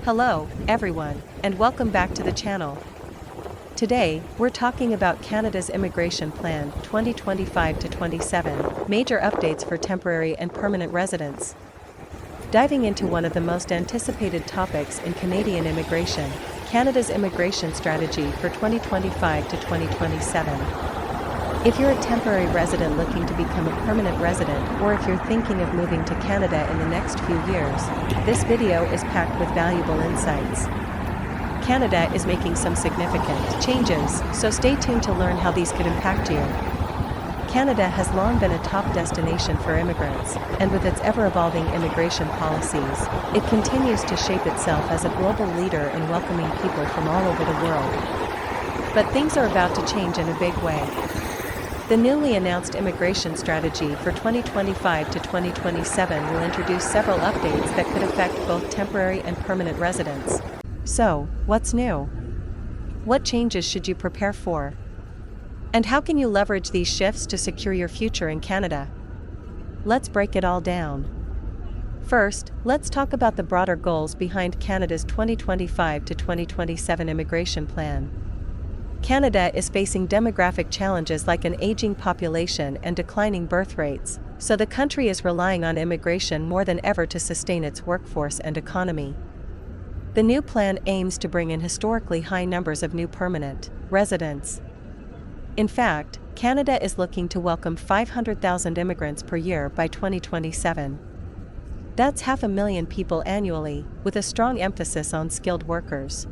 Hello, everyone, and welcome back to the channel. Today, we're talking about Canada's Immigration Plan 2025 to 27, major updates for temporary and permanent residents. Diving into one of the most anticipated topics in Canadian immigration, Canada's immigration strategy for 2025 to 2027. If you're a temporary resident looking to become a permanent resident, or if you're thinking of moving to Canada in the next few years, this video is packed with valuable insights. Canada is making some significant changes, so stay tuned to learn how these could impact you. Canada has long been a top destination for immigrants, and with its ever-evolving immigration policies, it continues to shape itself as a global leader in welcoming people from all over the world. But things are about to change in a big way. The newly announced immigration strategy for 2025 to 2027 will introduce several updates that could affect both temporary and permanent residents. So, what's new? What changes should you prepare for? And how can you leverage these shifts to secure your future in Canada? Let's break it all down. First, let's talk about the broader goals behind Canada's 2025 to 2027 immigration plan. Canada is facing demographic challenges like an aging population and declining birth rates, so the country is relying on immigration more than ever to sustain its workforce and economy. The new plan aims to bring in historically high numbers of new permanent residents. In fact, Canada is looking to welcome 500,000 immigrants per year by 2027. That's 500,000 people annually, with a strong emphasis on skilled workers.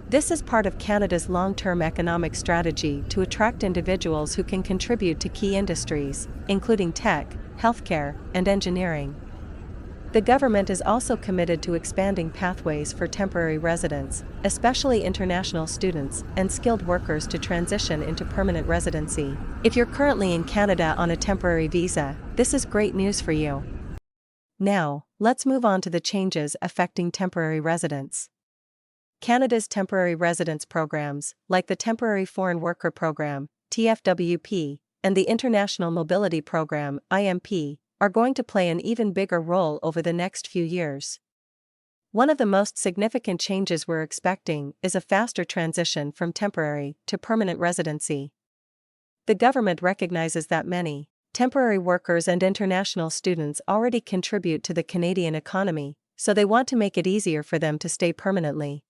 This is part of Canada's long-term economic strategy to attract individuals who can contribute to key industries, including tech, healthcare, and engineering. The government is also committed to expanding pathways for temporary residents, especially international students and skilled workers, to transition into permanent residency. If you're currently in Canada on a temporary visa, this is great news for you. Now, let's move on to the changes affecting temporary residents. Canada's temporary residence programs, like the Temporary Foreign Worker Program, TFWP, and the International Mobility Program, IMP, are going to play an even bigger role over the next few years. One of the most significant changes we're expecting is a faster transition from temporary to permanent residency. The government recognizes that many temporary workers and international students already contribute to the Canadian economy, so they want to make it easier for them to stay permanently.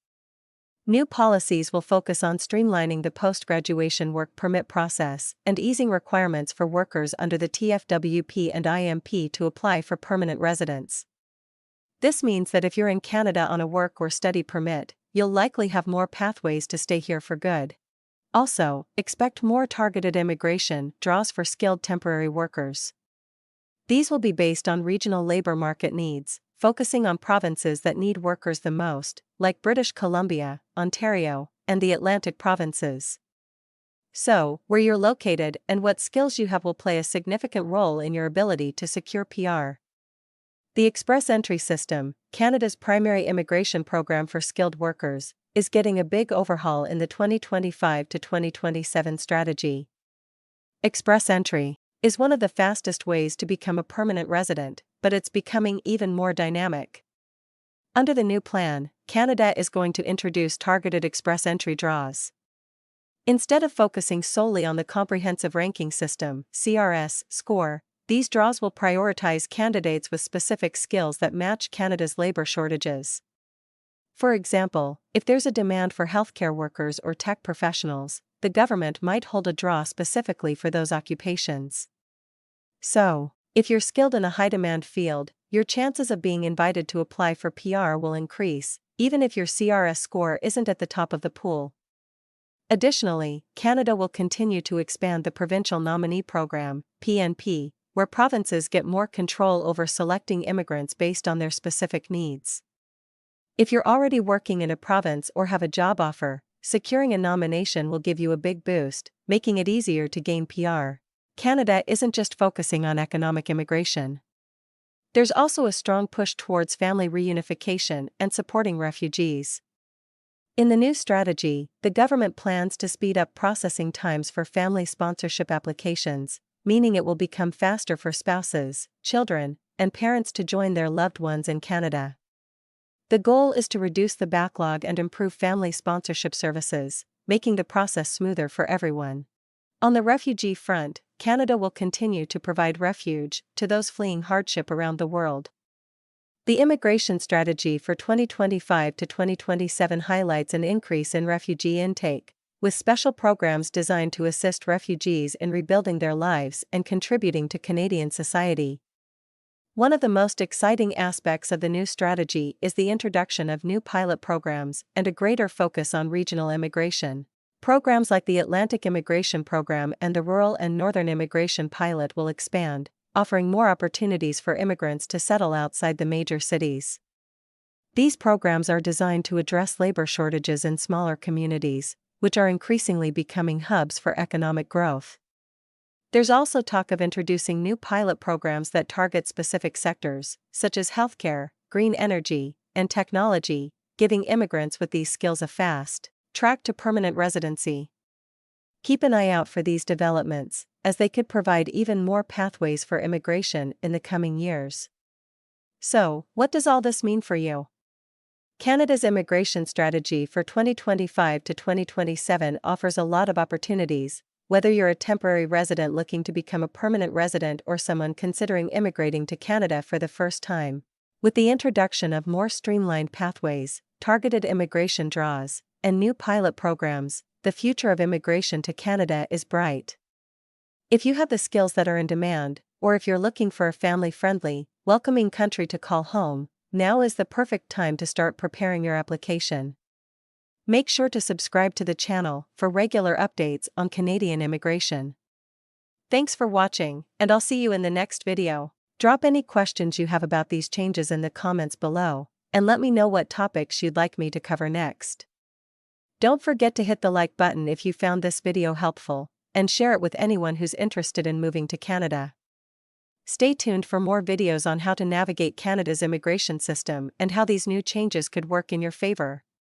New policies will focus on streamlining the post-graduation work permit process and easing requirements for workers under the TFWP and IMP to apply for permanent residence. This means that if you're in Canada on a work or study permit, you'll likely have more pathways to stay here for good. Also, expect more targeted immigration draws for skilled temporary workers. These will be based on regional labor market needs, focusing on provinces that need workers the most, like British Columbia, Ontario, and the Atlantic provinces. So, where you're located and what skills you have will play a significant role in your ability to secure PR. The Express Entry System, Canada's primary immigration program for skilled workers, is getting a big overhaul in the 2025 to 2027 strategy. Express Entry is one of the fastest ways to become a permanent resident, but it's becoming even more dynamic. Under the new plan, Canada is going to introduce targeted express entry draws. Instead of focusing solely on the Comprehensive Ranking System (CRS) score, these draws will prioritize candidates with specific skills that match Canada's labor shortages. For example, if there's a demand for healthcare workers or tech professionals, the government might hold a draw specifically for those occupations. So, if you're skilled in a high-demand field, your chances of being invited to apply for PR will increase, even if your CRS score isn't at the top of the pool. Additionally, Canada will continue to expand the Provincial Nominee Program, PNP, where provinces get more control over selecting immigrants based on their specific needs. If you're already working in a province or have a job offer, securing a nomination will give you a big boost, making it easier to gain PR. Canada isn't just focusing on economic immigration. There's also a strong push towards family reunification and supporting refugees. In the new strategy, the government plans to speed up processing times for family sponsorship applications, meaning it will become faster for spouses, children, and parents to join their loved ones in Canada. The goal is to reduce the backlog and improve family sponsorship services, making the process smoother for everyone. On the refugee front, Canada will continue to provide refuge to those fleeing hardship around the world. The immigration strategy for 2025 to 2027 highlights an increase in refugee intake, with special programs designed to assist refugees in rebuilding their lives and contributing to Canadian society. One of the most exciting aspects of the new strategy is the introduction of new pilot programs and a greater focus on regional immigration. Programs like the Atlantic Immigration Program and the Rural and Northern Immigration Pilot will expand, offering more opportunities for immigrants to settle outside the major cities. These programs are designed to address labor shortages in smaller communities, which are increasingly becoming hubs for economic growth. There's also talk of introducing new pilot programs that target specific sectors, such as healthcare, green energy, and technology, giving immigrants with these skills a fast track to permanent residency. Keep an eye out for these developments, as they could provide even more pathways for immigration in the coming years. So, what does all this mean for you? Canada's immigration strategy for 2025 to 2027 offers a lot of opportunities, whether you're a temporary resident looking to become a permanent resident or someone considering immigrating to Canada for the first time. With the introduction of more streamlined pathways, targeted immigration draws, and new pilot programs, the future of immigration to Canada is bright. If you have the skills that are in demand, or if you're looking for a family-friendly, welcoming country to call home, now is the perfect time to start preparing your application. Make sure to subscribe to the channel for regular updates on Canadian immigration. Thanks for watching, and I'll see you in the next video. Drop any questions you have about these changes in the comments below, and let me know what topics you'd like me to cover next. Don't forget to hit the like button if you found this video helpful, and share it with anyone who's interested in moving to Canada. Stay tuned for more videos on how to navigate Canada's immigration system and how these new changes could work in your favor.